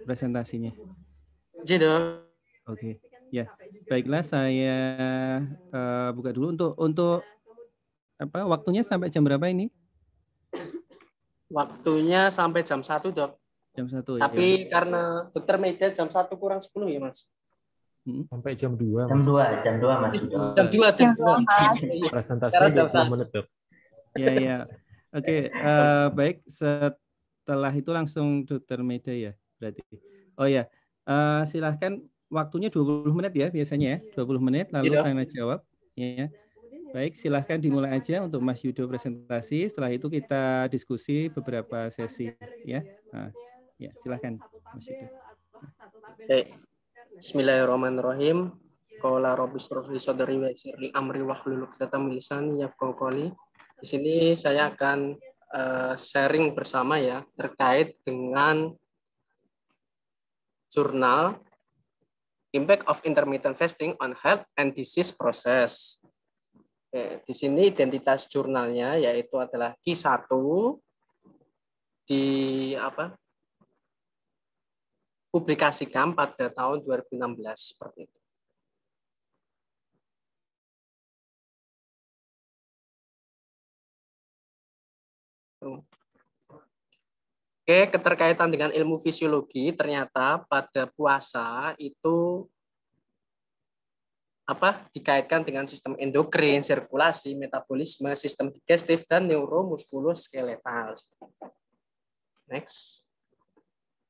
presentasinya? Dok. Oke, ya. Baiklah, saya buka dulu untuk apa waktunya sampai jam berapa ini? Waktunya sampai jam 1, Dok. Jam 1 ya. Tapi karena dokter media jam 1 kurang 10 ya, Mas. Sampai jam 2, Jam Mas. 2, jam 2 Mas. Jam 2, jam 2. Presentasinya 20 menit, Dok. Ya, ya. Oke, baik. Setelah itu langsung dokter Meda ya, berarti. Oh ya, silahkan waktunya 20 menit ya biasanya ya, 20 menit lalu tanya jawab. Ya. Baik, silahkan dimulai aja untuk Mas Yudo presentasi. Setelah itu kita diskusi beberapa sesi ya. Nah, ya, silahkan Mas Yudo. Bismillahirrahmanirrahim. Qala rabbis shrah li sadri wa yassir li amri wahlul 'uqdatam min lisani yafqahu qawli. Di sini saya akan sharing bersama ya terkait dengan jurnal Impact of Intermittent Fasting on Health and Disease Process. Di sini identitas jurnalnya yaitu adalah Q1 publikasikan pada tahun 2016 seperti itu. Oke, keterkaitan dengan ilmu fisiologi ternyata pada puasa itu dikaitkan dengan sistem endokrin, sirkulasi, metabolisme, sistem digestif dan neuromuskuloskeletal. Next.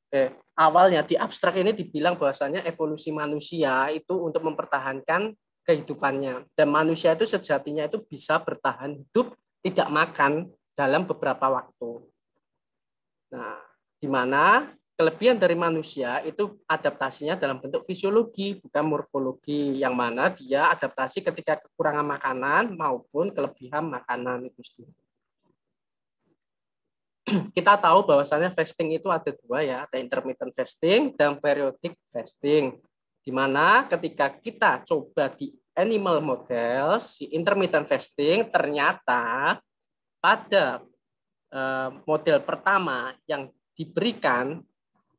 Oke, awalnya di abstrak ini dibilang bahwasanya evolusi manusia itu untuk mempertahankan kehidupannya dan manusia itu sejatinya itu bisa bertahan hidup tidak makan dalam beberapa waktu. Nah, di mana kelebihan dari manusia itu adaptasinya dalam bentuk fisiologi, bukan morfologi, yang mana dia adaptasi ketika kekurangan makanan maupun kelebihan makanan itu sendiri. Kita tahu bahwasannya fasting itu ada dua ya, ada intermittent fasting dan periodic fasting. Di mana ketika kita coba di animal models, si intermittent fasting ternyata pada model pertama yang diberikan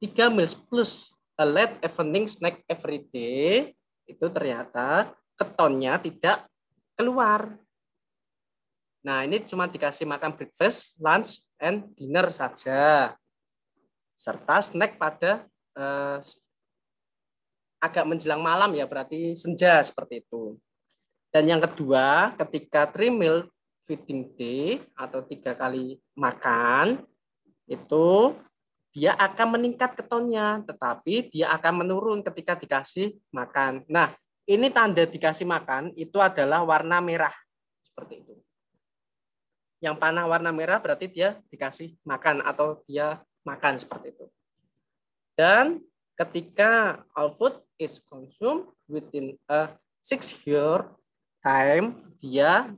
3 meals plus a late evening snack every day, itu ternyata ketonnya tidak keluar. Nah, ini cuma dikasih makan breakfast, lunch, and dinner saja. Serta snack pada agak menjelang malam ya, berarti senja seperti itu. Dan yang kedua, ketika 3 meal feeding day atau 3 kali makan, itu dia akan meningkat ketonnya, tetapi dia akan menurun ketika dikasih makan. Nah, ini tanda dikasih makan itu adalah warna merah, seperti itu. Yang panah warna merah berarti dia dikasih makan atau dia makan seperti itu. Dan ketika all food is consumed within a 6-year time, dia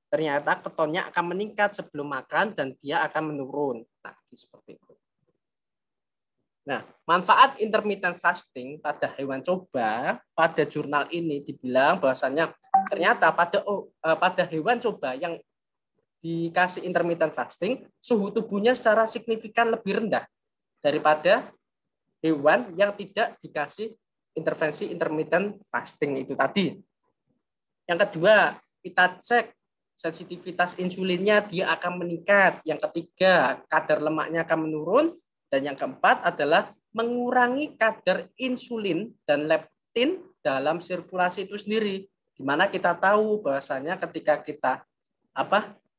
ternyata ketonnya akan meningkat sebelum makan dan dia akan menurun. Nah, seperti itu. Nah, manfaat intermittent fasting pada hewan coba pada jurnal ini dibilang bahwasannya ternyata pada hewan coba yang dikasih intermittent fasting, suhu tubuhnya secara signifikan lebih rendah daripada hewan yang tidak dikasih intervensi intermittent fasting itu tadi. Yang kedua, kita cek sensitivitas insulinnya dia akan meningkat. Yang ketiga, kadar lemaknya akan menurun. Dan yang keempat adalah mengurangi kadar insulin dan leptin dalam sirkulasi itu sendiri. Di mana kita tahu bahwasanya ketika kita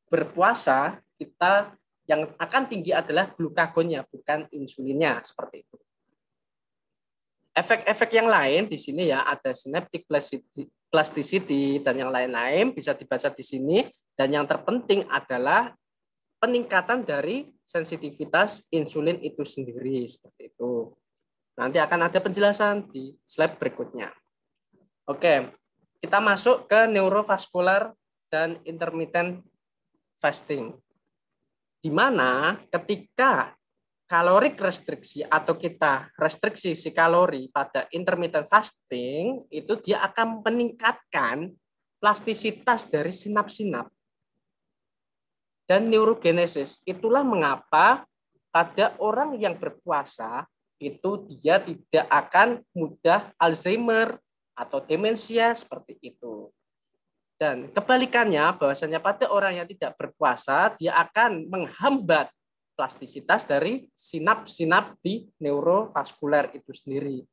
berpuasa, kita yang akan tinggi adalah glukagonnya, bukan insulinnya, seperti itu. Efek-efek yang lain di sini ya ada synaptic plasticity dan yang lain-lain bisa dibaca di sini, dan yang terpenting adalah peningkatan dari sensitivitas insulin itu sendiri, seperti itu. Nanti akan ada penjelasan di slide berikutnya. Oke, kita masuk ke neurovaskular dan intermittent fasting. Di mana ketika kalorik restriksi atau kita restriksi si kalori pada intermittent fasting, itu dia akan meningkatkan plastisitas dari sinap-sinap dan neurogenesis. Itulah mengapa pada orang yang berpuasa itu dia tidak akan mudah Alzheimer atau demensia seperti itu. Dan kebalikannya, bahwasanya pada orang yang tidak berpuasa, dia akan menghambat plastisitas dari sinap-sinap di neurovaskuler itu sendiri.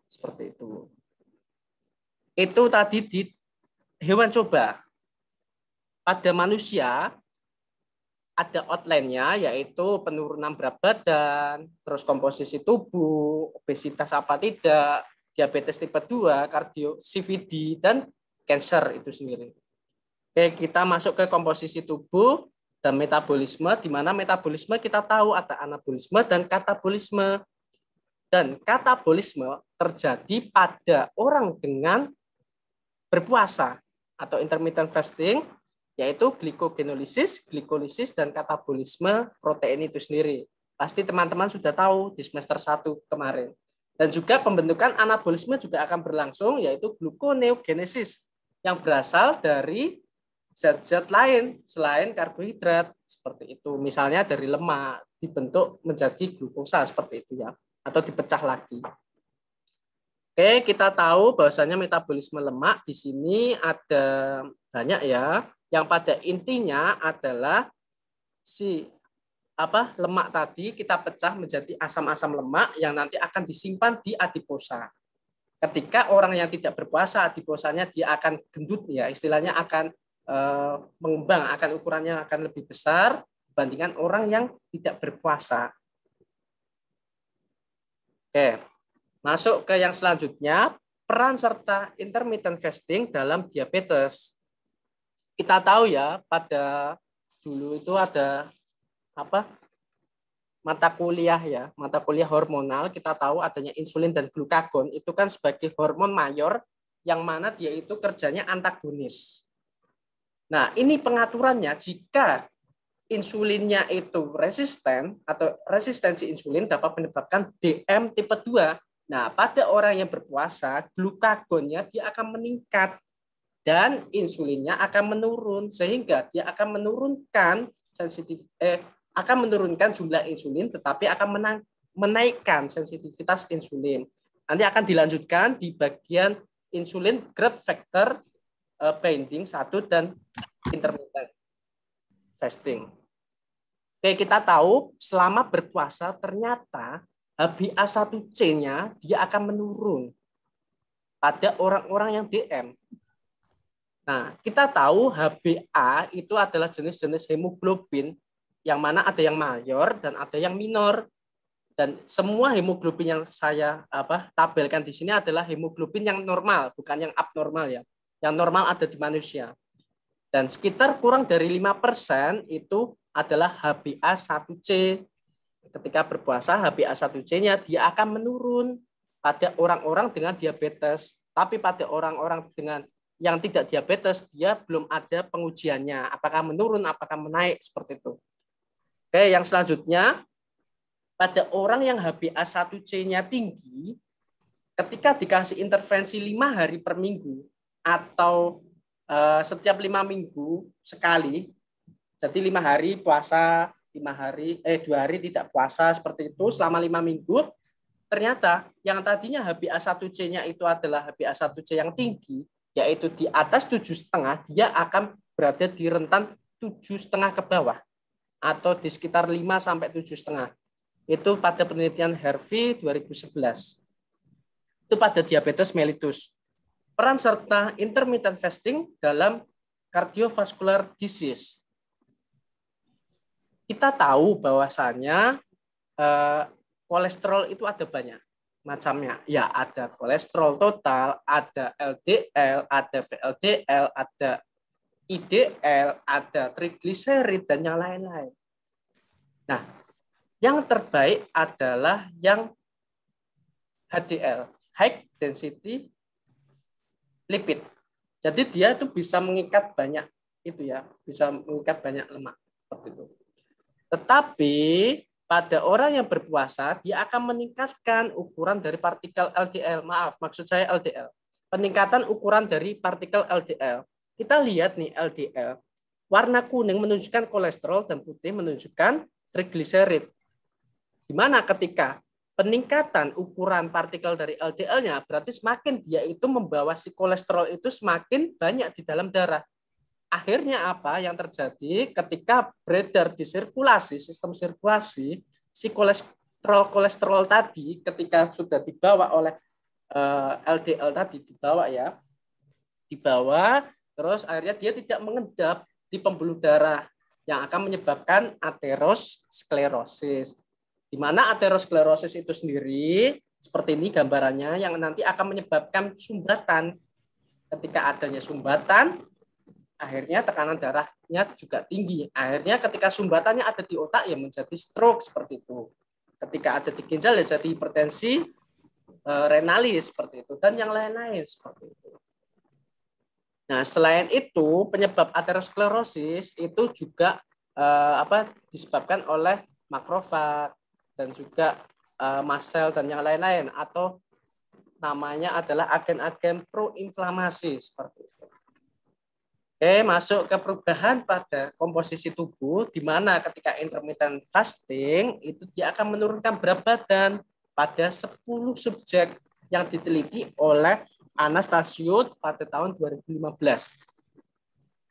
Seperti itu. Itu tadi di hewan coba. Pada manusia, ada outline-nya, yaitu penurunan berat badan, terus komposisi tubuh, obesitas apa tidak, diabetes tipe 2, kardio, CVD, dan cancer itu sendiri. Oke, kita masuk ke komposisi tubuh dan metabolisme, di mana metabolisme kita tahu ada anabolisme dan katabolisme. Dan katabolisme terjadi pada orang dengan berpuasa atau intermittent fasting, yaitu glikogenolisis, glikolisis, dan katabolisme protein itu sendiri. Pasti teman-teman sudah tahu di semester 1 kemarin. Dan juga pembentukan anabolisme juga akan berlangsung, yaitu gluconeogenesis, yang berasal dari zat-zat lain selain karbohidrat seperti itu. Misalnya dari lemak dibentuk menjadi glukosa seperti itu ya, atau dipecah lagi. Oke, kita tahu bahwasanya metabolisme lemak di sini ada banyak ya, yang pada intinya adalah lemak tadi kita pecah menjadi asam-asam lemak yang nanti akan disimpan di adiposa. Ketika orang yang tidak berpuasa, adiposanya dia akan gendut ya, istilahnya akan mengembang, akan ukurannya akan lebih besar dibandingkan orang yang tidak berpuasa. Oke, masuk ke yang selanjutnya, peran serta intermittent fasting dalam diabetes. Kita tahu ya, pada dulu itu ada mata kuliah hormonal, kita tahu adanya insulin dan glukagon, itu kan sebagai hormon mayor yang mana dia itu kerjanya antagonis. Nah, ini pengaturannya jika insulinnya itu resisten atau resistensi insulin dapat menyebabkan DM tipe 2. Nah, pada orang yang berpuasa, glukagonnya dia akan meningkat dan insulinnya akan menurun sehingga dia akan menurunkan jumlah insulin, tetapi akan menaikkan sensitivitas insulin. Nanti akan dilanjutkan di bagian insulin growth factor binding 1 dan intermittent fasting. Oke, kita tahu selama berpuasa ternyata HbA1c-nya dia akan menurun pada orang-orang yang DM. Nah, kita tahu HbA itu adalah jenis-jenis hemoglobin yang mana ada yang mayor dan ada yang minor. Dan semua hemoglobin yang saya tabelkan di sini adalah hemoglobin yang normal, bukan yang abnormal ya. Yang normal ada di manusia. Dan sekitar kurang dari 5% itu adalah HbA1c. Ketika berpuasa, HbA1c-nya dia akan menurun pada orang-orang dengan diabetes. Tapi pada orang-orang dengan yang tidak diabetes, dia belum ada pengujiannya. Apakah menurun, apakah menaik, seperti itu. Oke, yang selanjutnya, pada orang yang HbA1c-nya tinggi, ketika dikasih intervensi 5 hari per minggu, atau setiap 5 minggu sekali, jadi 5 hari puasa, 2 hari tidak puasa, seperti itu selama 5 minggu, ternyata yang tadinya HbA1c-nya itu adalah HbA1c yang tinggi, yaitu di atas 7,5, dia akan berada di rentan 7,5 ke bawah, atau di sekitar 5-7,5. Itu pada penelitian Hervey 2011. Itu pada diabetes mellitus. Peran serta intermittent fasting dalam cardiovascular disease. Kita tahu bahwasanya kolesterol itu ada banyak macamnya. Ya, ada kolesterol total, ada LDL, ada VLDL, ada IDL, ada trigliserid, dan yang lain-lain. Nah, yang terbaik adalah yang HDL, high density lipid. Jadi dia itu bisa mengikat banyak bisa mengikat banyak lemak seperti itu. Tetapi pada orang yang berpuasa dia akan meningkatkan ukuran dari partikel LDL. Maksud saya LDL. Peningkatan ukuran dari partikel LDL. Kita lihat nih LDL. Warna kuning menunjukkan kolesterol dan putih menunjukkan trigliserid. Di mana ketika peningkatan ukuran partikel dari LDL-nya, berarti semakin dia itu membawa si kolesterol itu semakin banyak di dalam darah. Akhirnya apa yang terjadi ketika beredar di sirkulasi, sistem sirkulasi, si kolesterol tadi ketika sudah dibawa oleh LDL tadi dibawa, terus akhirnya dia tidak mengendap di pembuluh darah yang akan menyebabkan aterosklerosis. Di mana aterosklerosis itu sendiri seperti ini gambarannya yang nanti akan menyebabkan sumbatan. Ketika adanya sumbatan, akhirnya tekanan darahnya juga tinggi. Akhirnya ketika sumbatannya ada di otak ya menjadi stroke seperti itu. Ketika ada di ginjal ya jadi hipertensi renalis seperti itu dan yang lain-lain seperti itu. Nah, selain itu penyebab aterosklerosis itu juga disebabkan oleh makrofag dan juga mast cell dan yang lain-lain atau namanya adalah agen-agen proinflamasi seperti itu. Oke, masuk ke perubahan pada komposisi tubuh di mana ketika intermittent fasting itu dia akan menurunkan berat badan pada 10 subjek yang diteliti oleh Anastasiou pada tahun 2015.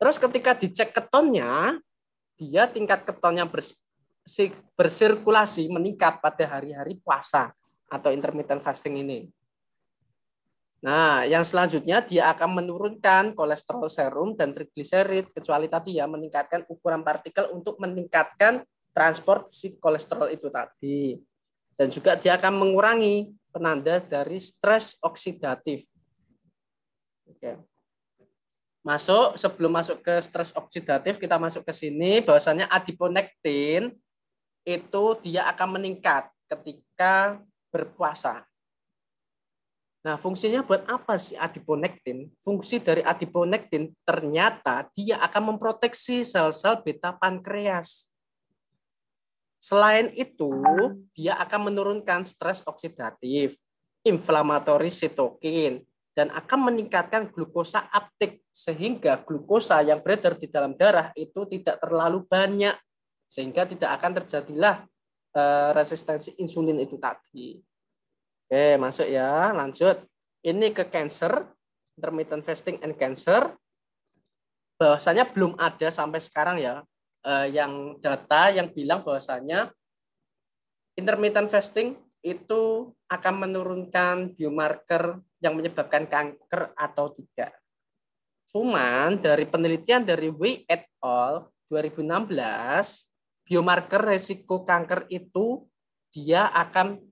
Terus ketika dicek ketonnya, dia tingkat ketonnya bersirkulasi meningkat pada hari-hari puasa atau intermittent fasting ini. Nah, yang selanjutnya dia akan menurunkan kolesterol serum dan trigliserid, kecuali tadi ya meningkatkan ukuran partikel untuk meningkatkan transport si kolesterol itu tadi. Dan juga dia akan mengurangi penanda dari stres oksidatif. Oke. Sebelum masuk ke stres oksidatif, kita masuk ke sini bahwasanya adiponektin itu dia akan meningkat ketika berpuasa. Nah, fungsinya buat apa sih adiponektin? Fungsi dari adiponektin ternyata dia akan memproteksi sel-sel beta pankreas. Selain itu, dia akan menurunkan stres oksidatif, inflamatori sitokin, dan akan meningkatkan glukosa uptake sehingga glukosa yang beredar di dalam darah itu tidak terlalu banyak. Sehingga tidak akan terjadilah resistensi insulin itu tadi. Oke, masuk ya, lanjut. Ini ke cancer, intermittent fasting and cancer. Bahwasanya belum ada sampai sekarang ya, yang data yang bilang bahwasanya intermittent fasting itu akan menurunkan biomarker yang menyebabkan kanker atau tidak. Cuman dari penelitian dari Wei et al. 2016, biomarker resiko kanker itu dia akan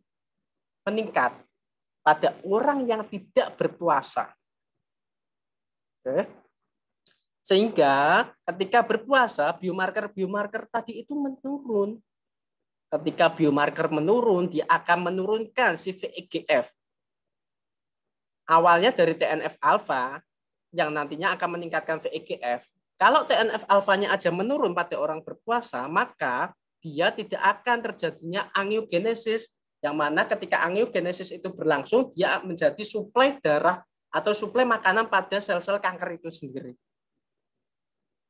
meningkat pada orang yang tidak berpuasa. Oke. Sehingga ketika berpuasa, biomarker tadi itu menurun. Ketika biomarker menurun, dia akan menurunkan si VEGF. Awalnya dari TNF-alfa, yang nantinya akan meningkatkan VEGF. Kalau TNF-alfanya aja menurun pada orang berpuasa, maka dia tidak akan terjadinya angiogenesis, yang mana ketika angiogenesis itu berlangsung, dia menjadi suplai darah atau suplai makanan pada sel-sel kanker itu sendiri.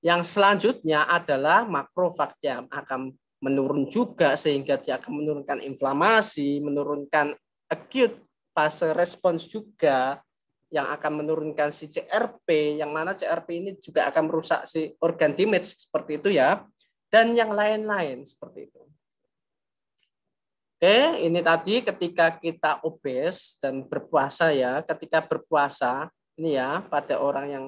Yang selanjutnya adalah makrofag yang akan menurun juga, sehingga dia akan menurunkan inflamasi, menurunkan acute fase response juga, yang akan menurunkan si CRP, yang mana CRP ini juga akan merusak si organ damage seperti itu ya, dan yang lain-lain seperti itu. Oke, ini tadi ketika kita obes dan berpuasa ya, ketika berpuasa ini ya pada orang yang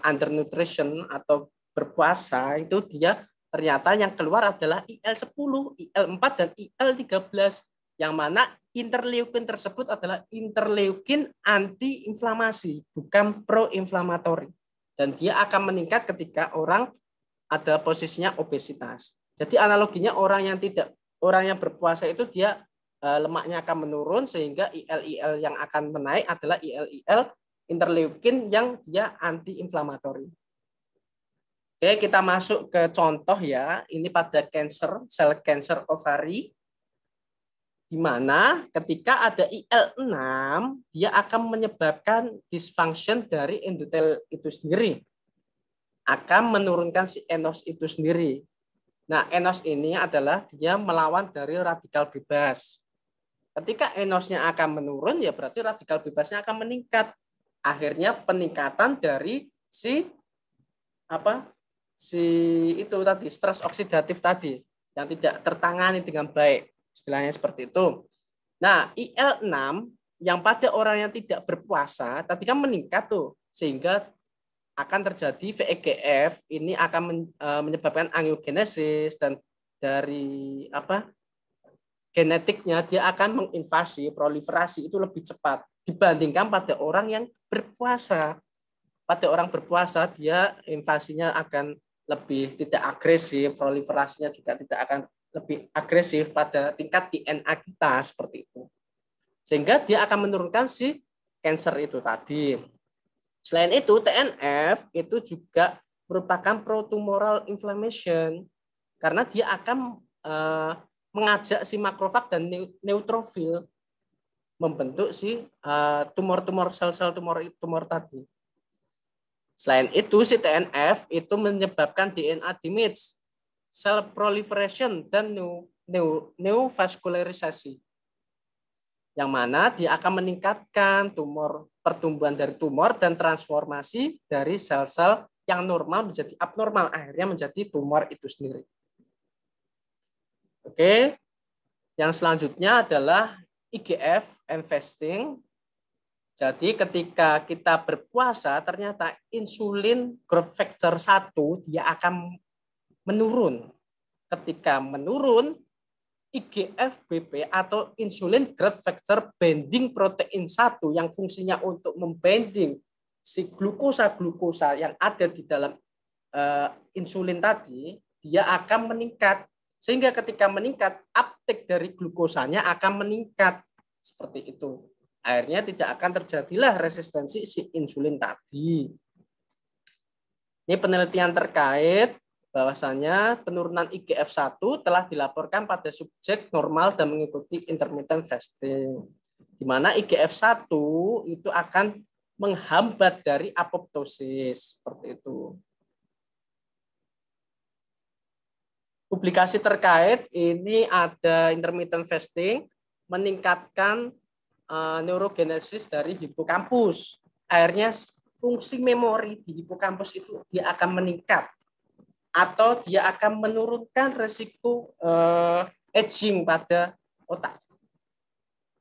undernutrition atau berpuasa itu dia ternyata yang keluar adalah IL-10, IL-4 dan IL-13 yang mana interleukin tersebut adalah interleukin anti-inflamasi, bukan pro-inflamatori. Dan dia akan meningkat ketika orang ada posisinya obesitas. Jadi analoginya orang yang berpuasa itu dia lemaknya akan menurun sehingga IL-IL yang akan menaik adalah IL-IL interleukin yang dia anti-inflamatori. Oke, kita masuk ke contoh ya. Ini pada sel cancer ovari. Di mana ketika ada IL-6, dia akan menyebabkan dysfunction dari endotel itu sendiri. Akan menurunkan si enos itu sendiri. Nah, enos ini adalah dia melawan dari radikal bebas. Ketika ENOS-nya akan menurun, ya berarti radikal bebasnya akan meningkat. Akhirnya peningkatan dari si itu tadi, stres oksidatif tadi yang tidak tertangani dengan baik, istilahnya seperti itu. Nah, IL-6 yang pada orang yang tidak berpuasa tadi kan meningkat tuh, sehingga akan terjadi VEGF, ini akan menyebabkan angiogenesis, dan dari genetiknya dia akan menginvasi, proliferasi itu lebih cepat dibandingkan pada orang yang berpuasa. Pada orang berpuasa dia invasinya akan lebih tidak agresif, proliferasinya juga tidak akan lebih agresif pada tingkat DNA kita seperti itu. Sehingga dia akan menurunkan si cancer itu tadi. Selain itu TNF itu juga merupakan pro-tumoral inflammation karena dia akan mengajak si makrofag dan neutrofil membentuk si tumor-tumor, sel-sel tumor tadi. Selain itu, si TNF itu menyebabkan DNA damage, cell proliferation, dan neovascularisasi. Yang mana dia akan meningkatkan pertumbuhan dari tumor dan transformasi dari sel-sel yang normal menjadi abnormal, akhirnya menjadi tumor itu sendiri. Oke, yang selanjutnya adalah IGF and fasting. Jadi ketika kita berpuasa, ternyata insulin growth factor 1 dia akan menurun. Ketika menurun, IGF-BP atau insulin growth factor binding protein 1 yang fungsinya untuk membinding si glukosa yang ada di dalam insulin tadi, dia akan meningkat. Sehingga ketika meningkat, uptake dari glukosanya akan meningkat. Seperti itu. Akhirnya tidak akan terjadilah resistensi si insulin tadi. Ini penelitian terkait bahwasanya penurunan IGF-1 telah dilaporkan pada subjek normal dan mengikuti intermittent fasting. Di mana IGF-1 itu akan menghambat dari apoptosis. Seperti itu. Publikasi terkait ini ada intermittent fasting meningkatkan neurogenesis dari hipokampus. Akhirnya fungsi memori di hipokampus itu dia akan meningkat atau dia akan menurunkan resiko aging pada otak.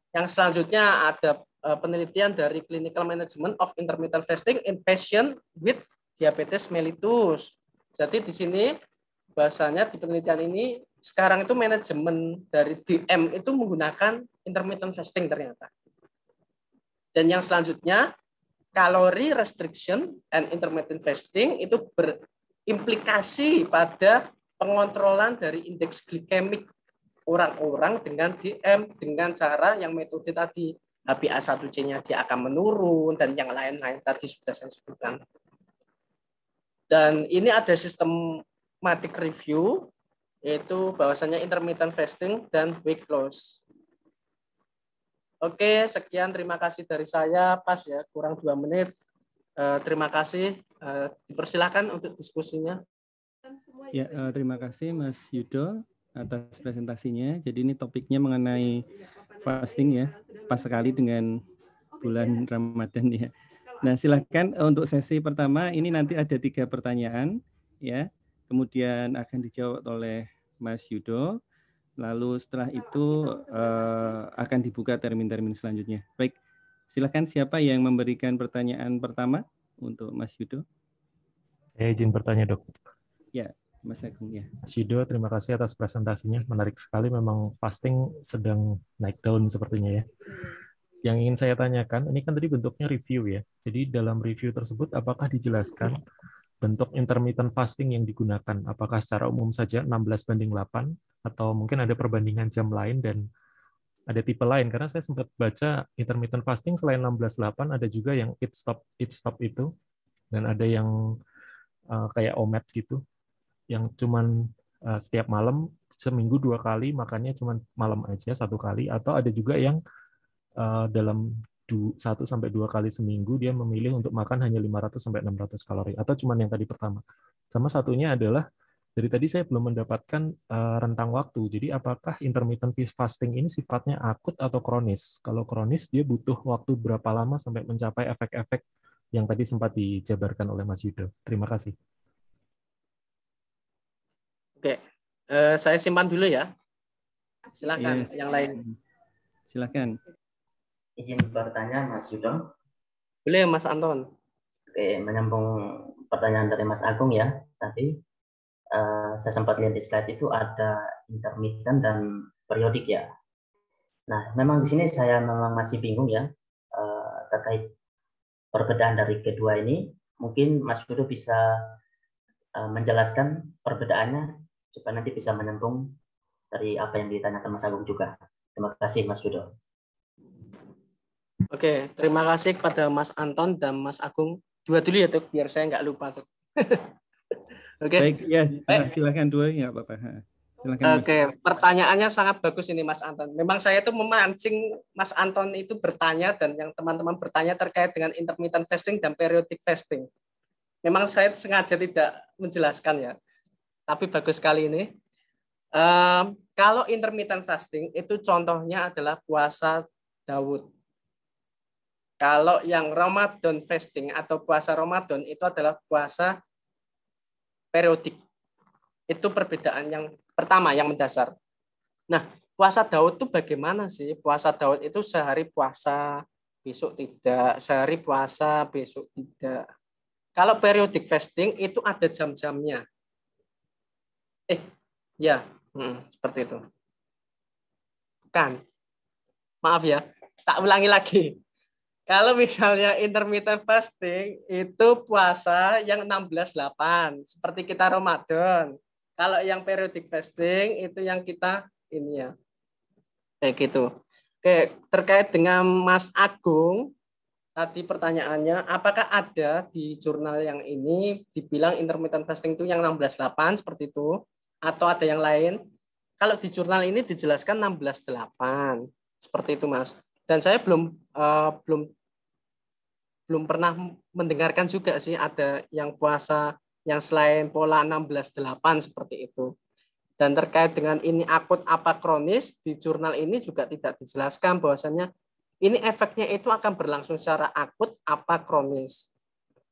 Yang selanjutnya ada penelitian dari Clinical Management of Intermittent Fasting in Patient with Diabetes mellitus. Jadi di sini bahasanya di penelitian ini sekarang itu manajemen dari DM itu menggunakan intermittent fasting ternyata. Dan yang selanjutnya, calorie restriction and intermittent fasting itu berimplikasi pada pengontrolan dari indeks glikemik orang-orang dengan DM dengan cara yang metode tadi. HbA1c-nya dia akan menurun dan yang lain-lain tadi sudah saya sebutkan. Dan ini ada systematic review yaitu bahwasanya intermittent fasting dan weight loss. Oke, sekian, terima kasih dari saya. Pas ya, kurang 2 menit. Terima kasih. Dipersilakan untuk diskusinya. Ya, terima kasih Mas Yudo atas presentasinya. Jadi ini topiknya mengenai fasting ya, pas sekali dengan bulan Ramadan ya. Nah, silakan untuk sesi pertama ini nanti ada 3 pertanyaan ya. Kemudian akan dijawab oleh Mas Yudo. Lalu setelah itu akan dibuka termin-termin selanjutnya. Baik, silakan siapa yang memberikan pertanyaan pertama untuk Mas Yudo? Saya izin bertanya, Dok. Ya, Mas Agung ya. Mas Yudo, terima kasih atas presentasinya. Menarik sekali, memang fasting sedang naik daun sepertinya ya. Yang ingin saya tanyakan, ini kan tadi bentuknya review ya. Jadi dalam review tersebut apakah dijelaskan bentuk intermittent fasting yang digunakan? Apakah secara umum saja 16:8 atau mungkin ada perbandingan jam lain dan ada tipe lain? Karena saya sempat baca intermittent fasting selain 16:8 ada juga yang eat stop itu, dan ada yang kayak OMAD gitu, yang cuman setiap malam seminggu 2 kali makannya cuman malam aja 1 kali, atau ada juga yang dalam 1-2 kali seminggu dia memilih untuk makan hanya 500-600 kalori, atau cuman yang tadi pertama. Sama satunya adalah Dari tadi saya belum mendapatkan rentang waktu. Jadi apakah intermittent fasting ini sifatnya akut atau kronis? Kalau kronis dia butuh waktu berapa lama sampai mencapai efek-efek yang tadi sempat dijabarkan oleh Mas Yudo. Terima kasih. Oke, saya simpan dulu ya. Silakan Yes. yang lain. Silakan. Izin bertanya Mas Yudo. Boleh Mas Anton. Oke, menyambung pertanyaan dari Mas Agung ya. Tadi saya sempat lihat di slide itu ada intermittent dan periodik ya. Nah, memang di sini saya memang masih bingung ya terkait perbedaan dari kedua ini. Mungkin Mas Yudo bisa menjelaskan perbedaannya supaya nanti bisa menyambung dari apa yang ditanyakan Mas Agung juga. Terima kasih Mas Yudo. Oke, terima kasih kepada Mas Anton dan Mas Agung. Dua dulu ya, Tuk, biar saya nggak lupa. Oke. Baik, ya, Baik. silakan dua ya, Bapak. Silakan, Mas. Oke, pertanyaannya sangat bagus ini Mas Anton. Memang saya itu memancing Mas Anton itu bertanya dan yang teman-teman bertanya terkait dengan intermittent fasting dan periodic fasting. Memang saya sengaja tidak menjelaskan ya, tapi bagus sekali ini. Kalau intermittent fasting itu contohnya adalah puasa Daud. Kalau yang Ramadan fasting atau puasa Ramadan itu adalah puasa periodik. Itu perbedaan yang pertama yang mendasar. Nah, puasa Daud itu bagaimana sih? Puasa Daud itu sehari puasa, besok tidak. Sehari puasa, besok tidak. Kalau periodic fasting itu ada jam-jamnya. Ya, seperti itu. Bukan. Maaf ya, tak ulangi lagi. Kalau misalnya intermittent fasting itu puasa yang 16/8 seperti kita Ramadan. Kalau yang periodic fasting itu yang kita ini ya. Kayak gitu. Oke, terkait dengan Mas Agung tadi pertanyaannya, apakah ada di jurnal yang ini dibilang intermittent fasting itu yang 16/8 seperti itu atau ada yang lain? Kalau di jurnal ini dijelaskan 16/8 seperti itu, Mas. Dan saya belum pernah mendengarkan juga sih ada yang puasa yang selain pola 16/8 seperti itu. Dan terkait dengan ini akut apa kronis, di jurnal ini juga tidak dijelaskan bahwasannya ini efeknya itu akan berlangsung secara akut apa kronis.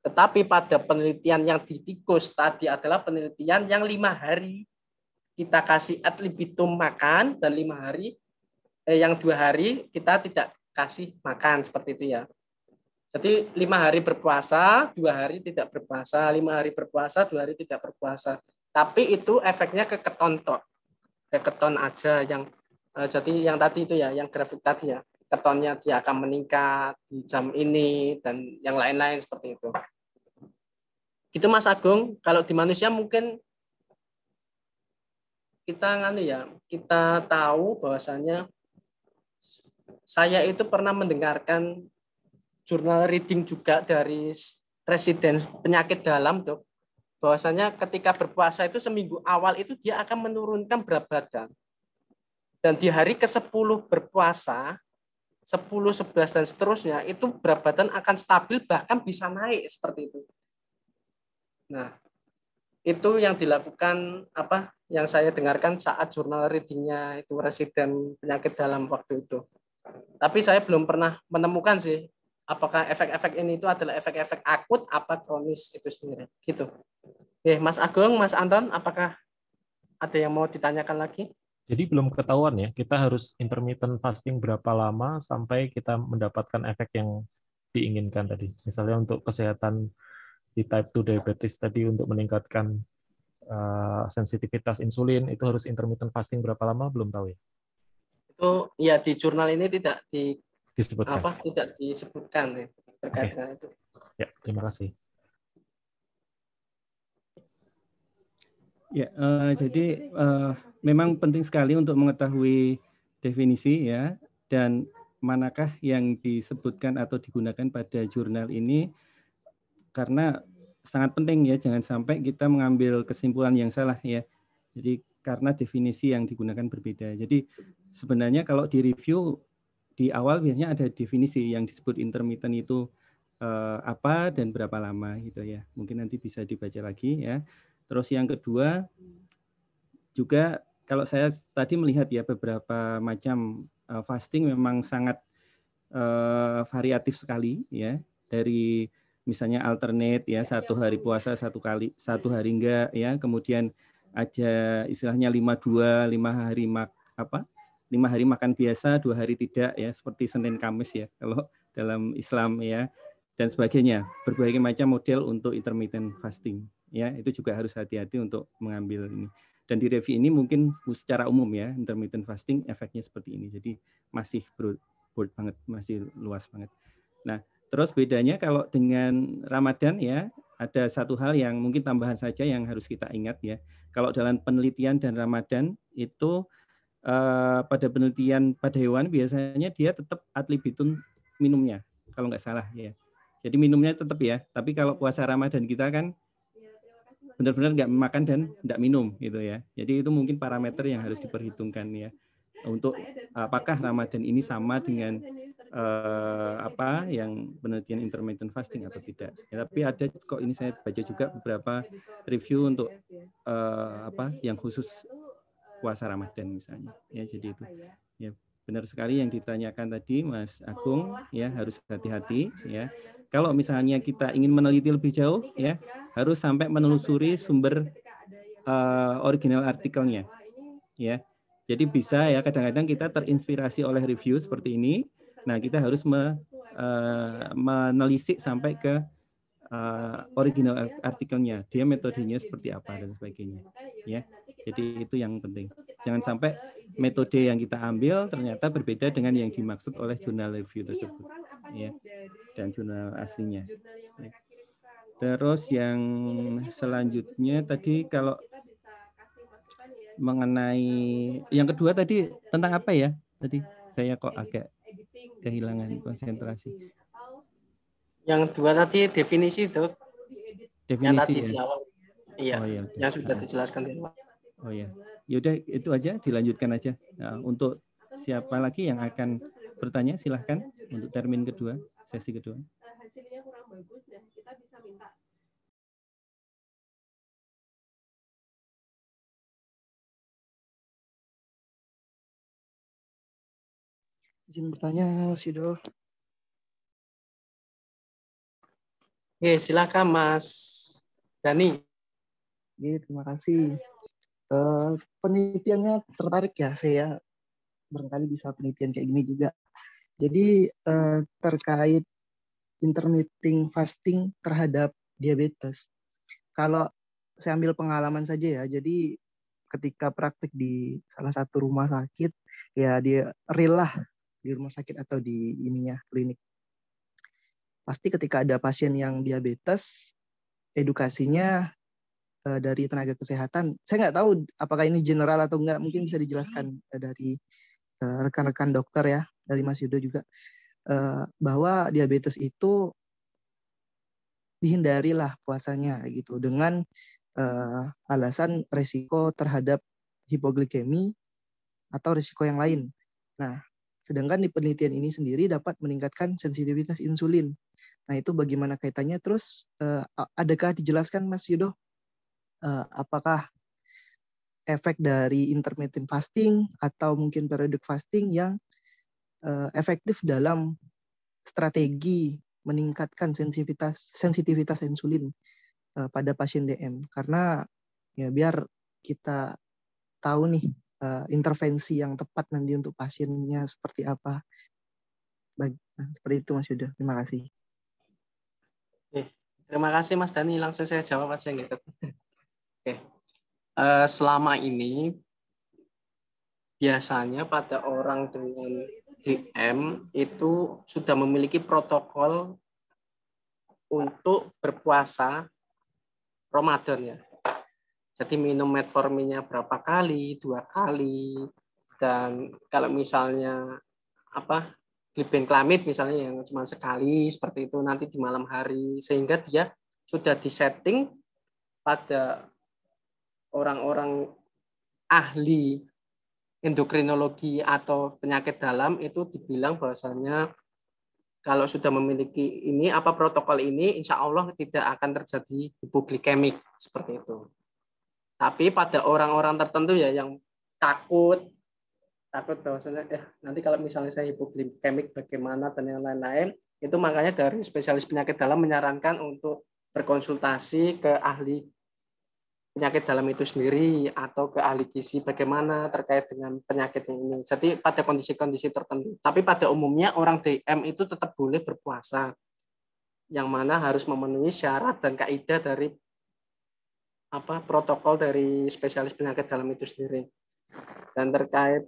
Tetapi pada penelitian yang di tikus tadi adalah penelitian yang 5 hari kita kasih ad libitum makan dan 5 hari yang 2 hari kita tidak kasih makan seperti itu ya. Jadi 5 hari berpuasa, 2 hari tidak berpuasa, 5 hari berpuasa, 2 hari tidak berpuasa. Tapi itu efeknya ke keton tok, ke keton aja yang jadi yang tadi itu ya, yang grafik tadi ya, ketonnya dia akan meningkat di jam ini dan yang lain-lain seperti itu. Gitu Mas Agung. Kalau di manusia mungkin kita tahu bahwasanya saya itu pernah mendengarkan jurnal reading juga dari residen penyakit dalam, Dok. Bahwasanya ketika berpuasa itu seminggu awal itu dia akan menurunkan berat badan. Dan di hari ke-10 berpuasa, 10, 11 dan seterusnya itu berat badan akan stabil bahkan bisa naik seperti itu. Nah, itu yang dilakukan yang saya dengarkan saat jurnal readingnya itu residen penyakit dalam waktu itu. Tapi saya belum pernah menemukan sih apakah efek-efek ini itu adalah efek-efek akut apa kronis itu sendiri. Gitu. Oke, Mas Agung, Mas Anton, apakah ada yang mau ditanyakan lagi? Jadi belum ketahuan ya, kita harus intermittent fasting berapa lama sampai kita mendapatkan efek yang diinginkan tadi. Misalnya untuk kesehatan di type 2 diabetes tadi untuk meningkatkan sensitivitas insulin, itu harus intermittent fasting berapa lama, belum tahu ya? Itu ya di jurnal ini tidak disebutkan. Tidak disebutkan ya, terkait dengan itu. Ya, terima kasih. Ya, jadi memang penting sekali untuk mengetahui definisi ya dan manakah yang disebutkan atau digunakan pada jurnal ini karena sangat penting ya, jangan sampai kita mengambil kesimpulan yang salah ya. Jadi karena definisi yang digunakan berbeda. Jadi sebenarnya kalau di review di awal biasanya ada definisi yang disebut intermittent itu apa dan berapa lama gitu ya. Mungkin nanti bisa dibaca lagi ya. Terus yang kedua juga kalau saya tadi melihat ya beberapa macam fasting memang sangat variatif sekali ya, dari misalnya alternate ya, 1 hari puasa 1 hari enggak ya, kemudian ada istilahnya 5-2, 5 hari makan biasa, 2 hari tidak ya, seperti Senin Kamis ya kalau dalam Islam ya, dan sebagainya. Berbagai macam model untuk intermittent fasting ya, itu juga harus hati-hati untuk mengambil ini. Dan di review ini mungkin secara umum ya, intermittent fasting efeknya seperti ini. Jadi masih broad banget, masih luas banget. Nah, terus bedanya kalau dengan Ramadan ya, ada satu hal yang mungkin tambahan saja yang harus kita ingat ya. Kalau dalam penelitian dan Ramadan itu pada penelitian pada hewan biasanya dia tetap ad libitum minumnya, kalau nggak salah ya. Jadi minumnya tetap ya. Tapi kalau puasa Ramadan kita kan benar-benar nggak makan dan nggak minum gitu ya. Jadi itu mungkin parameter yang harus diperhitungkan ya. Untuk apakah Ramadan ini sama dengan apa yang penelitian intermittent fasting atau tidak. Ya, tapi ada kok, ini saya baca juga beberapa review untuk apa yang khusus puasa Ramadan misalnya. Ya, jadi itu. Ya, benar sekali yang ditanyakan tadi Mas Agung ya, harus hati-hati ya. Kalau misalnya kita ingin meneliti lebih jauh ya, harus sampai menelusuri sumber original artikelnya ya. Jadi bisa ya, kadang-kadang kita terinspirasi oleh review seperti ini. Nah, kita harus menelisik sampai ke original artikelnya, dia metodenya seperti apa dan sebagainya ya. Jadi itu yang penting. Jangan sampai metode yang kita ambil ternyata berbeda dengan yang dimaksud oleh jurnal review tersebut ya, dan jurnal aslinya ya. Terus yang selanjutnya tadi kalau mengenai yang kedua tadi tentang apa ya? Tadi saya kok agak kehilangan konsentrasi. Yang kedua tadi definisi, Dok. Definisi yang tadi ya? di awal. Iya, oh, ya, yang sudah dijelaskan di awal. Oh ya. Yaudah itu aja, dilanjutkan aja. Nah, untuk siapa lagi yang akan bertanya silahkan untuk termin kedua, sesi kedua. Hasilnya kurang bagus dan kita bisa minta. Izin bertanya, Mas Yudo. Oke, silakan Mas Dani. Oke, terima kasih. Penelitiannya tertarik ya, saya barangkali bisa penelitian kayak gini juga. Jadi terkait intermittent fasting terhadap diabetes. Kalau saya ambil pengalaman saja ya, jadi ketika praktik di salah satu rumah sakit, ya dia real lah di rumah sakit atau di ininya klinik. Pasti ketika ada pasien yang diabetes, edukasinya dari tenaga kesehatan, saya nggak tahu apakah ini general atau enggak, mungkin bisa dijelaskan dari rekan-rekan dokter ya, dari Mas Yudo juga, bahwa diabetes itu dihindarilah puasanya gitu dengan alasan resiko terhadap hipoglikemi atau risiko yang lain. Nah, sedangkan di penelitian ini sendiri dapat meningkatkan sensitivitas insulin. Nah, itu bagaimana kaitannya? Terus adakah dijelaskan Mas Yudo apakah efek dari intermittent fasting atau mungkin periodic fasting yang efektif dalam strategi meningkatkan sensitivitas insulin pada pasien DM? Karena ya biar kita tahu nih intervensi yang tepat nanti untuk pasiennya seperti apa. Baik, seperti itu Mas Yudo. Terima kasih. Terima kasih Mas Dani. Langsung saya jawab aja gitu. Oke. Selama ini biasanya pada orang dengan DM itu sudah memiliki protokol untuk berpuasa Ramadan ya. Jadi minum metforminnya berapa kali, 2 kali, dan kalau misalnya glibenclamid misalnya yang cuma sekali seperti itu nanti di malam hari, sehingga dia sudah disetting pada orang-orang ahli endokrinologi atau penyakit dalam itu dibilang bahwasanya kalau sudah memiliki ini protokol ini, insya Allah tidak akan terjadi hipoglikemik seperti itu. Tapi pada orang-orang tertentu ya yang takut bahwasanya nanti kalau misalnya saya hipoglikemik bagaimana dan yang lain-lain, itu makanya dari spesialis penyakit dalam menyarankan untuk berkonsultasi ke ahli penyakit dalam itu sendiri atau ke ahli gizi bagaimana terkait dengan penyakit ini. Jadi pada kondisi-kondisi tertentu. Tapi pada umumnya orang DM itu tetap boleh berpuasa, yang mana harus memenuhi syarat dan kaidah dari protokol dari spesialis penyakit dalam itu sendiri. Dan terkait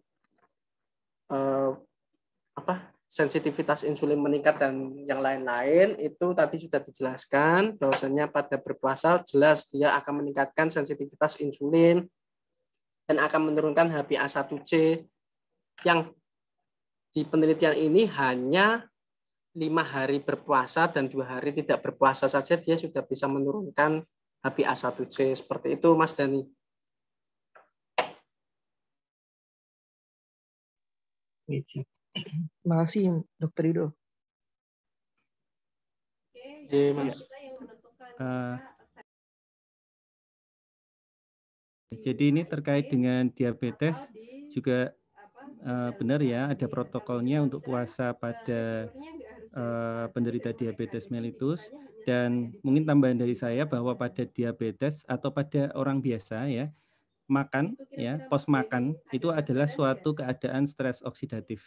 sensitivitas insulin meningkat dan yang lain-lain itu tadi sudah dijelaskan bahwasanya pada berpuasa jelas dia akan meningkatkan sensitivitas insulin dan akan menurunkan HbA1c yang di penelitian ini hanya 5 hari berpuasa dan 2 hari tidak berpuasa saja dia sudah bisa menurunkan HbA1c. Seperti itu Mas Dani. Terima kasih Dokter Rido. Jadi ini terkait dengan diabetes juga benar ya, ada protokolnya untuk puasa pada penderita diabetes mellitus, dan mungkin tambahan dari saya bahwa pada diabetes atau pada orang biasa ya, makan ya, pos makan itu adalah suatu keadaan stres oksidatif.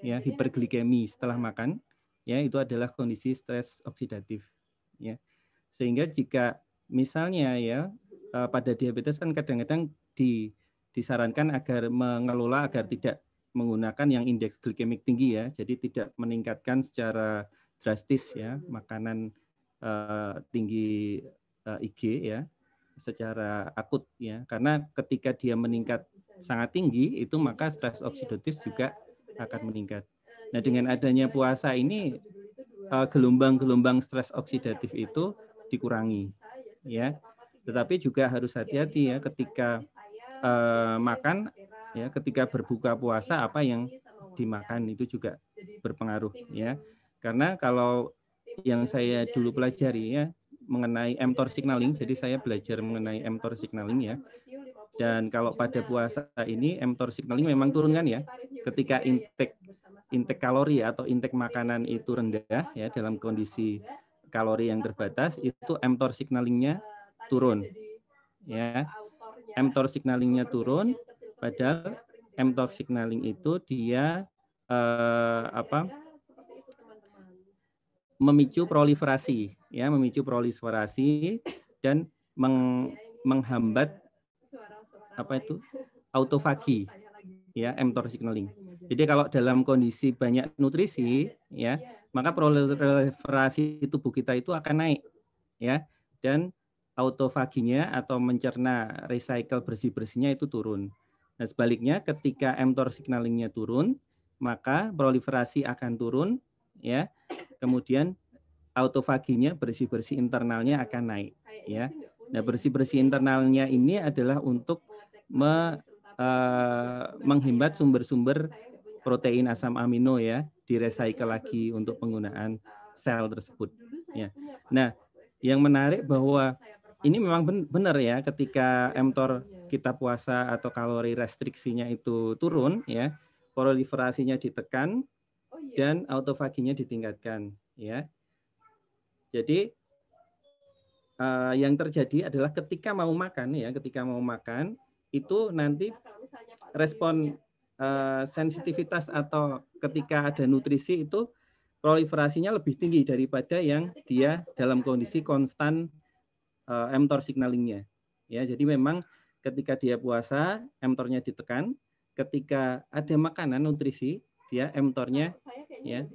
Ya, hiperglikemi setelah makan ya, itu adalah kondisi stres oksidatif ya. Sehingga jika misalnya ya pada diabetes kan kadang-kadang disarankan agar mengelola agar tidak menggunakan yang indeks glikemik tinggi ya, jadi tidak meningkatkan secara drastis ya makanan tinggi IG ya secara akut ya, karena ketika dia meningkat sangat tinggi itu maka stres oksidatif juga akan meningkat. Nah, dengan adanya puasa ini gelombang-gelombang stres oksidatif itu dikurangi ya. Tetapi juga harus hati-hati ya ketika makan ya, ketika berbuka puasa apa yang dimakan itu juga berpengaruh ya. Karena kalau yang saya dulu pelajari ya mengenai mTOR signaling, jadi saya belajar mengenai mTOR signaling ya. Dan kalau pada puasa ini mTOR signaling memang turun kan ya, ketika intake kalori atau intake makanan itu rendah ya dalam kondisi kalori yang terbatas, itu mTOR signalingnya turun ya. mTOR signalingnya turun, padahal mTOR signaling itu dia memicu proliferasi ya, memicu proliferasi dan menghambat autofagi ya, mTOR signaling. Jadi kalau dalam kondisi banyak nutrisi ya, maka proliferasi tubuh kita itu akan naik ya, dan autofaginya atau mencerna recycle bersih-bersihnya itu turun. Nah, sebaliknya ketika mTOR signalingnya turun, maka proliferasi akan turun ya. Kemudian autofaginya bersih-bersih internalnya akan naik ya. Nah, bersih-bersih internalnya ini adalah untuk menghambat sumber-sumber protein asam amino ya, di-recycle lagi untuk penggunaan sel tersebut ya. Nah, yang menarik bahwa ini memang benar ya, ketika mTOR kita puasa atau kalori restriksinya itu turun ya, proliferasinya ditekan dan autofaginya ditingkatkan ya. Jadi yang terjadi adalah ketika mau makan ya, itu nanti respon sensitivitas atau ketika ada nutrisi itu proliferasinya lebih tinggi daripada yang dia dalam kondisi konstan mTOR signalingnya. Ya, jadi memang ketika dia puasa mTOR-nya ditekan, ketika ada makanan nutrisi dia mTOR-nya ya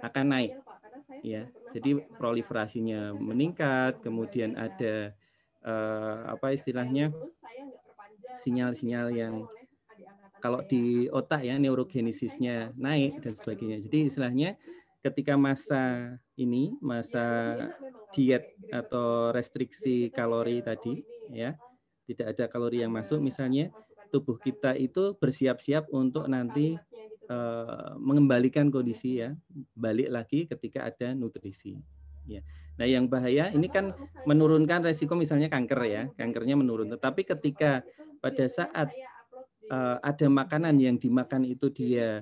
akan naik. Ya, jadi proliferasinya meningkat, kemudian ada sinyal-sinyal yang kalau di otak ya neurogenesisnya naik dan sebagainya. Jadi istilahnya ketika masa diet atau restriksi kalori tadi ya, tidak ada kalori yang masuk misalnya, tubuh kita itu bersiap-siap untuk nanti mengembalikan kondisi ya, balik lagi ketika ada nutrisi. Ya. Nah, yang bahaya ini kan menurunkan resiko misalnya kanker ya, kankernya menurun. Tetapi ketika pada saat ada makanan yang dimakan itu dia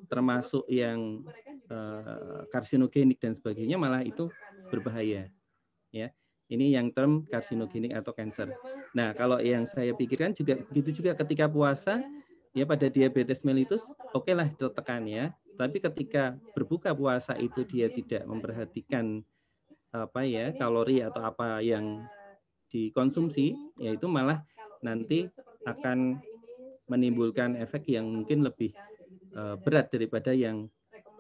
termasuk yang karsinogenik dan sebagainya, malah itu berbahaya. Ya, ini yang term karsinogenik atau cancer. Nah, kalau yang saya pikirkan juga begitu juga ketika puasa. Ya, pada diabetes mellitus oke lah ditekan ya. Tapi ketika berbuka puasa itu dia tidak memperhatikan apa ya kalori atau apa yang dikonsumsi, yaitu malah nanti akan menimbulkan efek yang mungkin lebih berat daripada yang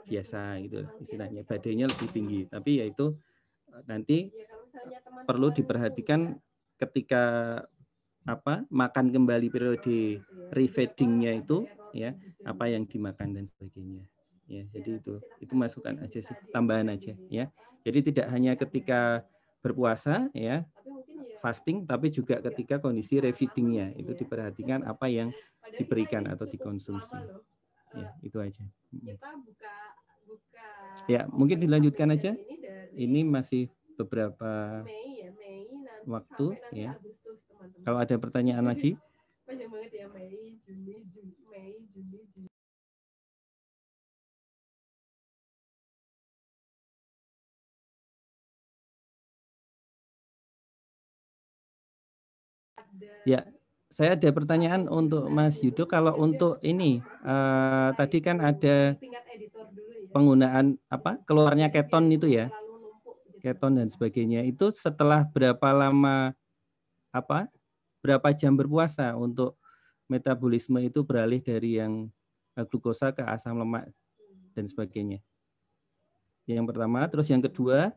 biasa gitu istilahnya, badainya lebih tinggi. Tapi yaitu nanti perlu diperhatikan ketika makan kembali periode refeedingnya itu ya, apa yang dimakan dan sebagainya ya. Jadi itu masukan aja sih, tambahan aja ya. Jadi tidak hanya ketika berpuasa ya fasting, tapi juga ketika kondisi refeedingnya itu diperhatikan apa yang diberikan atau dikonsumsi ya. Itu aja ya. Mungkin dilanjutkan aja, ini masih beberapa waktu ya. Kalau ada pertanyaan lagi. Panjang banget ya, Mei, Juni, Juli. Ya, saya ada pertanyaan untuk Mas Yudo. Kalau untuk ini tadi kan ada penggunaan keluarnya keton itu ya, keton dan sebagainya. Itu setelah berapa lama berapa jam berpuasa untuk metabolisme itu beralih dari yang glukosa ke asam lemak dan sebagainya. Yang pertama, terus yang kedua,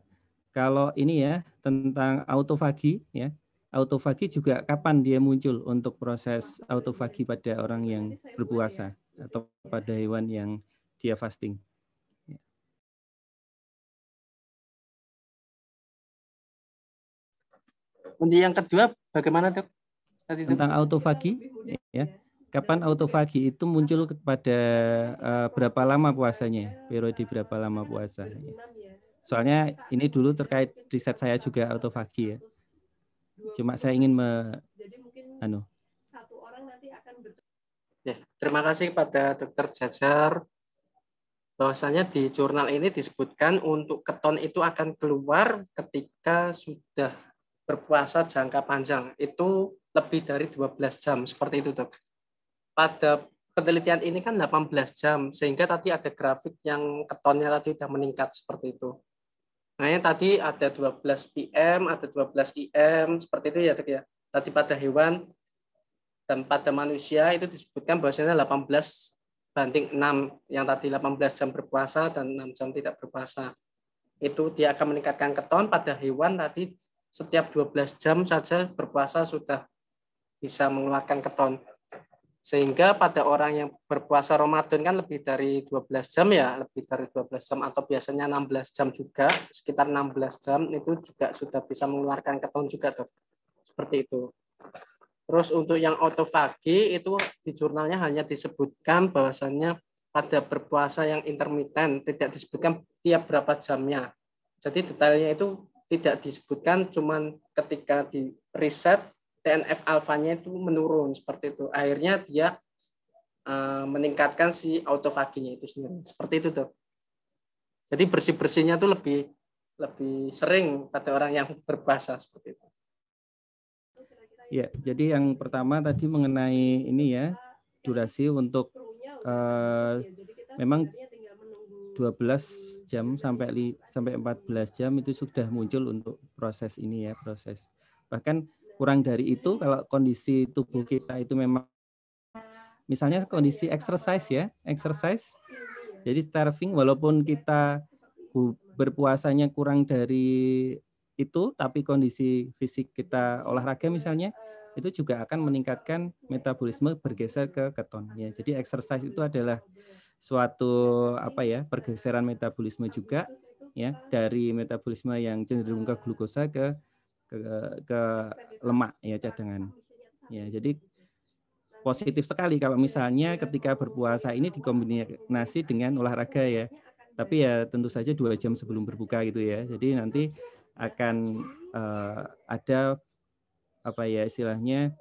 kalau ini ya tentang autofagi ya. Autofagi juga kapan dia muncul untuk proses autofagi pada orang yang berpuasa atau pada hewan yang dia fasting. Untuk yang kedua bagaimana Dok? Tentang autofagi ya. Kapan autofagi itu muncul pada berapa lama puasanya? Periode berapa lama puasa? Ya. Soalnya ini dulu terkait riset saya juga autofagi ya. Cuma saya ingin Ya, terima kasih pada Dokter Jajar. Bahwasanya di jurnal ini disebutkan untuk keton itu akan keluar ketika sudah berpuasa jangka panjang. Itu lebih dari 12 jam, seperti itu Dok. Pada penelitian ini kan 18 jam, sehingga tadi ada grafik yang ketonnya tadi sudah meningkat seperti itu. Makanya tadi ada 12 PM, ada 12 IM, seperti itu ya Dok ya. Tadi pada hewan dan pada manusia itu disebutkan bahwasanya 18 banding 6, yang tadi 18 jam berpuasa dan 6 jam tidak berpuasa. Itu dia akan meningkatkan keton. Pada hewan tadi setiap 12 jam saja berpuasa sudah bisa mengeluarkan keton. Sehingga pada orang yang berpuasa Ramadan kan lebih dari 12 jam ya, lebih dari 12 jam atau biasanya 16 jam juga, sekitar 16 jam itu juga sudah bisa mengeluarkan keton juga Dok. Seperti itu. Terus untuk yang autofagi itu di jurnalnya hanya disebutkan bahwasannya pada berpuasa yang intermiten, tidak disebutkan tiap berapa jamnya. Jadi detailnya itu tidak disebutkan, cuman ketika di riset TNF alfanya itu menurun seperti itu. Akhirnya dia meningkatkan si autofaginya itu sendiri. Seperti itu Dok. Jadi bersih-bersihnya itu lebih sering pada orang yang berpuasa seperti itu. Ya, jadi yang pertama tadi mengenai ini ya, durasi untuk memang 12 jam sampai 14 jam itu sudah muncul untuk proses ini ya, proses. Bahkan kurang dari itu kalau kondisi tubuh kita itu memang misalnya kondisi exercise ya, jadi starving walaupun kita berpuasanya kurang dari itu, tapi kondisi fisik kita olahraga misalnya, itu juga akan meningkatkan metabolisme bergeser ke keton ya. Jadi exercise itu adalah suatu pergeseran metabolisme juga ya, dari metabolisme yang cenderung ke glukosa ke lemak ya, cadangan. Ya, jadi positif sekali kalau misalnya ketika berpuasa ini dikombinasi dengan olahraga ya. Tapi ya tentu saja 2 jam sebelum berbuka gitu ya. Jadi nanti akan ada apa ya istilahnya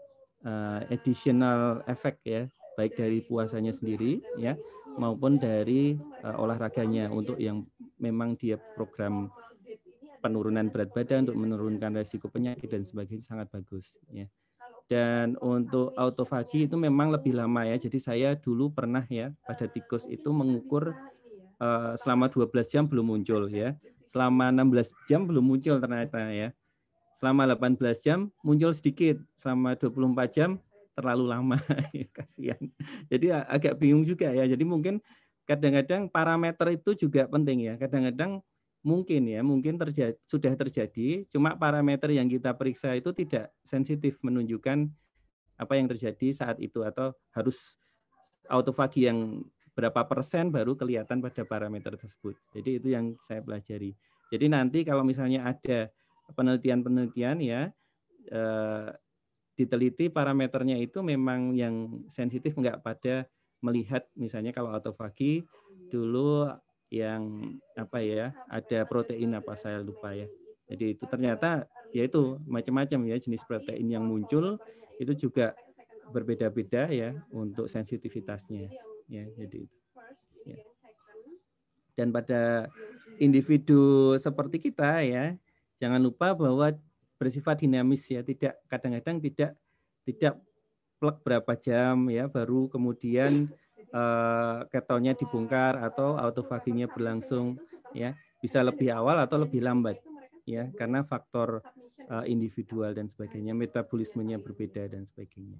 additional effect ya, baik dari puasanya sendiri ya maupun dari olahraganya untuk yang memang dia program penurunan berat badan untuk menurunkan resiko penyakit dan sebagainya sangat bagus ya. Dan untuk autofagi itu memang lebih lama ya. Jadi saya dulu pernah ya pada tikus itu mengukur selama 12 jam belum muncul ya. Selama 16 jam belum muncul ternyata ya. Selama 18 jam muncul sedikit. Selama 24 jam terlalu lama. Kasihan. Jadi agak bingung juga ya. Jadi mungkin kadang-kadang parameter itu juga penting ya. Kadang-kadang mungkin sudah terjadi, cuma parameter yang kita periksa itu tidak sensitif menunjukkan apa yang terjadi saat itu atau harus autofagi yang berapa persen baru kelihatan pada parameter tersebut. Jadi itu yang saya pelajari. Jadi nanti kalau misalnya ada penelitian-penelitian ya diteliti parameternya itu memang yang sensitif enggak pada melihat misalnya kalau autofagi dulu yang apa ya ada protein apa saya lupa ya. Jadi itu ternyata yaitu macam-macam ya jenis protein yang muncul itu juga berbeda-beda ya untuk sensitivitasnya ya jadi itu. Ya. Dan pada individu seperti kita ya jangan lupa bahwa bersifat dinamis ya tidak kadang-kadang tidak plek berapa jam ya baru kemudian ketonnya dibongkar atau autofaginya berlangsung ya bisa lebih awal atau lebih lambat ya karena faktor individual dan sebagainya metabolismenya berbeda dan sebagainya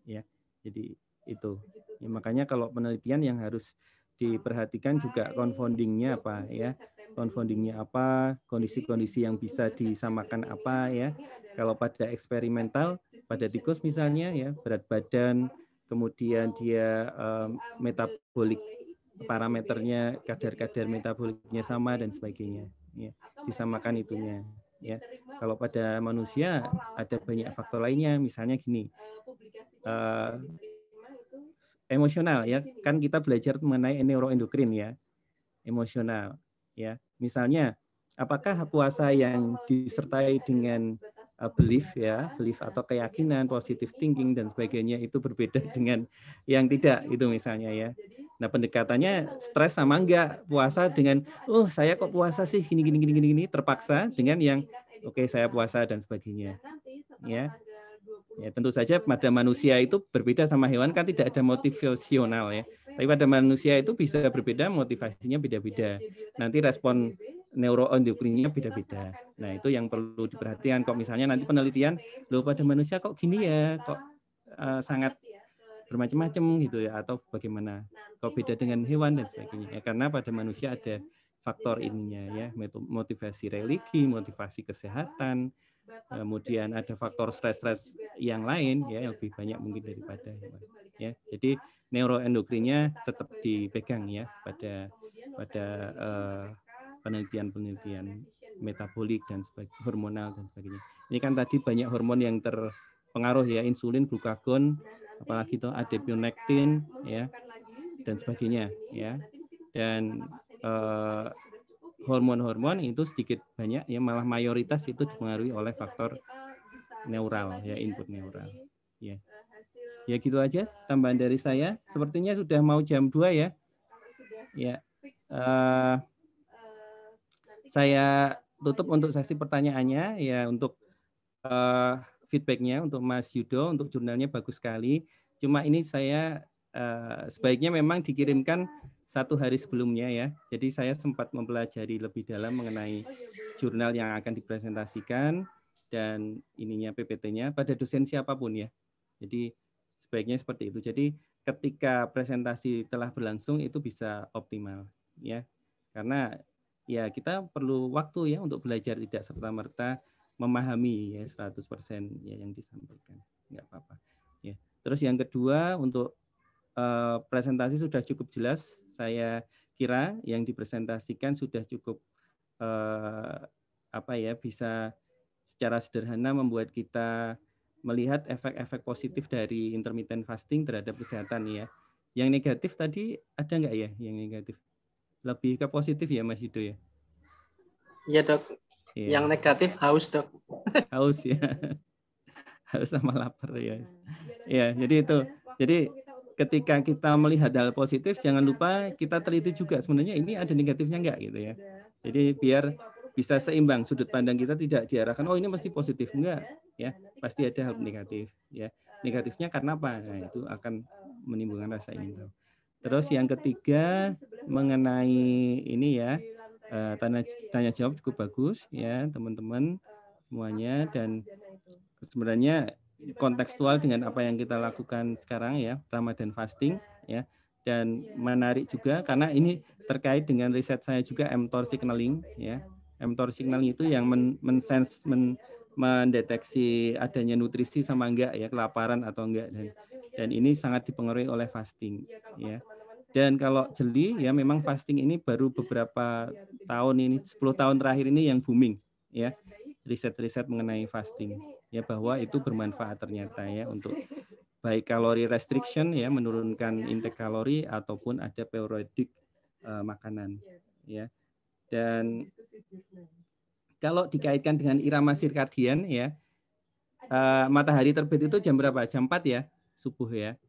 ya jadi itu ya, makanya kalau penelitian yang harus diperhatikan juga confoundingnya apa ya confoundingnya apa kondisi-kondisi yang bisa disamakan apa ya kalau pada eksperimental pada tikus misalnya ya berat badan kemudian dia metabolik parameternya kadar-kadar metaboliknya sama dan sebagainya ya disamakan itunya ya kalau pada manusia ada banyak faktor lainnya misalnya gini emosional ya kan kita belajar mengenai neuroendokrin ya emosional ya misalnya apakah puasa yang disertai dengan belief atau keyakinan positive thinking dan sebagainya itu berbeda dengan yang tidak itu misalnya ya nah pendekatannya stres sama enggak puasa dengan saya kok puasa sih gini terpaksa dengan yang oke, saya puasa dan sebagainya ya tentu saja pada manusia itu berbeda sama hewan kan tidak ada motivasional ya tapi pada manusia itu bisa berbeda motivasinya beda-beda nanti respon neuroendokrinnya beda-beda. Nah, itu yang perlu diperhatikan. Kok misalnya nanti penelitian, loh pada manusia kok gini ya, kok sangat bermacam-macam gitu ya, atau bagaimana? Kok beda dengan hewan dan sebagainya. Ya, karena pada manusia ada faktor ininya ya, motivasi religi, motivasi kesehatan, kemudian ada faktor stres-stres yang lain ya, lebih banyak mungkin daripada hewan. Ya, jadi neuroendokrinnya tetap dipegang ya pada penelitian metabolik dan sebagainya, hormonal dan sebagainya. Ini kan tadi banyak hormon yang terpengaruh ya, insulin, glukagon, apalagi itu adiponektin ya dan sebagainya ya. Dan hormon-hormon itu sedikit banyak ya malah mayoritas itu dipengaruhi oleh faktor neural ya, input neural ya. Ya gitu aja tambahan dari saya. Sepertinya sudah mau jam 2 ya. Ya. Saya tutup untuk sesi pertanyaannya ya untuk feedbacknya untuk Mas Yudo untuk jurnalnya bagus sekali. Cuma ini saya sebaiknya memang dikirimkan 1 hari sebelumnya ya. Jadi saya sempat mempelajari lebih dalam mengenai jurnal yang akan dipresentasikan dan ininya PPT-nya pada dosen siapapun ya. Jadi sebaiknya seperti itu. Jadi ketika presentasi telah berlangsung itu bisa optimal ya. Karena ya kita perlu waktu ya untuk belajar tidak serta-merta memahami ya 100% ya yang disampaikan. Enggak apa-apa. Ya. Terus yang kedua untuk presentasi sudah cukup jelas. Saya kira yang dipresentasikan sudah cukup bisa secara sederhana membuat kita melihat efek-efek positif dari intermittent fasting terhadap kesehatan ya. Yang negatif tadi ada enggak ya yang negatif? Lebih ke positif ya Mas Yudo ya. Iya dok. Iya. Yang negatif haus dok. Haus ya. Haus sama lapar ya. Ya, jadi itu. Jadi ketika kita melihat hal positif, jangan lupa kita teliti juga sebenarnya ini ada negatifnya enggak gitu ya. Jadi biar bisa seimbang, sudut pandang kita tidak diarahkan oh ini mesti positif, enggak ya, pasti ada hal negatif ya. Negatifnya karena apa? Nah, itu akan menimbulkan rasa ingin tahu. Terus yang ketiga mengenai ini ya, tanya jawab cukup bagus ya teman-teman semuanya, dan sebenarnya kontekstual dengan apa yang kita lakukan sekarang ya, Ramadan fasting ya. Dan menarik juga karena ini terkait dengan riset saya juga mTOR signaling ya. mTOR signaling itu yang mendeteksi adanya nutrisi sama enggak ya, kelaparan atau enggak, dan ini sangat dipengaruhi oleh fasting ya. Dan kalau jeli ya memang fasting ini baru beberapa tahun ini, 10 tahun terakhir ini yang booming ya, riset-riset mengenai fasting ya, bahwa itu bermanfaat ternyata ya untuk baik kalori restriction ya, menurunkan intake kalori, ataupun ada periodic makanan ya. Dan kalau dikaitkan dengan irama sirkadian ya, matahari terbit itu jam berapa? Jam 4 ya, subuh ya.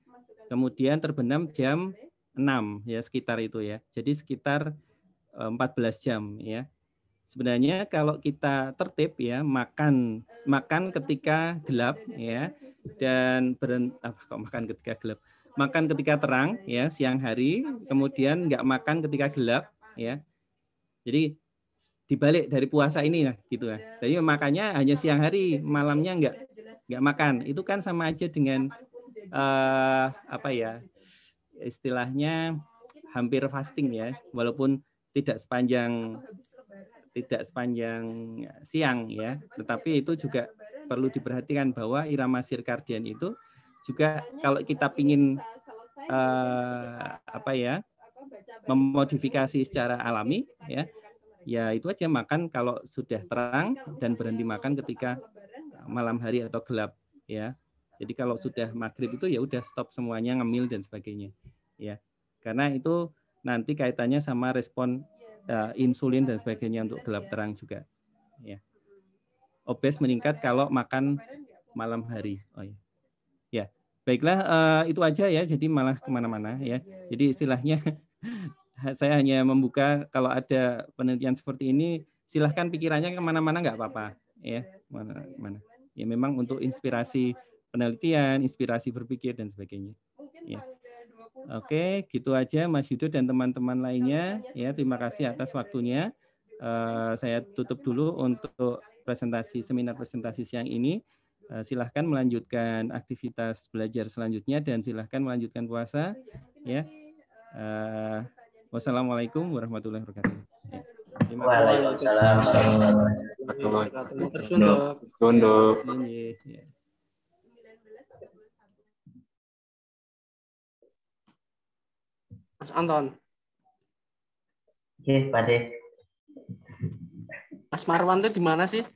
Kemudian terbenam jam 6 ya, sekitar itu ya. Jadi sekitar 14 jam ya. Sebenarnya kalau kita tertib ya, makan ketika gelap ya, dan makan ketika gelap, makan ketika terang ya, siang hari, kemudian nggak makan ketika gelap ya. Jadi dibalik dari puasa ini ya gitu ya. Jadi makannya hanya siang hari, malamnya nggak makan. Itu kan sama aja dengan apa ya, istilahnya hampir fasting ya, walaupun tidak sepanjang siang ya, tetapi itu juga perlu diperhatikan bahwa irama sirkadian itu juga kalau kita pingin memodifikasi secara alami ya itu aja, makan kalau sudah terang dan berhenti makan ketika malam hari atau gelap ya. Jadi kalau sudah maghrib itu ya udah stop semuanya, ngemil dan sebagainya ya, karena itu nanti kaitannya sama respon insulin dan sebagainya untuk gelap terang juga ya. Obes meningkat kalau makan malam hari. Oh ya, ya baiklah, itu aja ya, jadi malah kemana-mana ya. Jadi istilahnya saya hanya membuka, kalau ada penelitian seperti ini silahkan pikirannya kemana-mana, nggak apa-apa ya, mana ya, memang untuk inspirasi penelitian, inspirasi berpikir dan sebagainya ya. Oke, gitu aja Mas Yudo dan teman-teman lainnya ya. Terima kasih atas waktunya. Saya tutup dulu untuk seminar presentasi siang ini. Silahkan melanjutkan aktivitas belajar selanjutnya dan silahkan melanjutkan puasa ya. Wassalamualaikum warahmatullahi wabarakatuh. Ya. Waalaikumsalam warahmatullahi Terus untuk Mas Anton. Oke, Pak De. Mas Marwan itu di mana sih?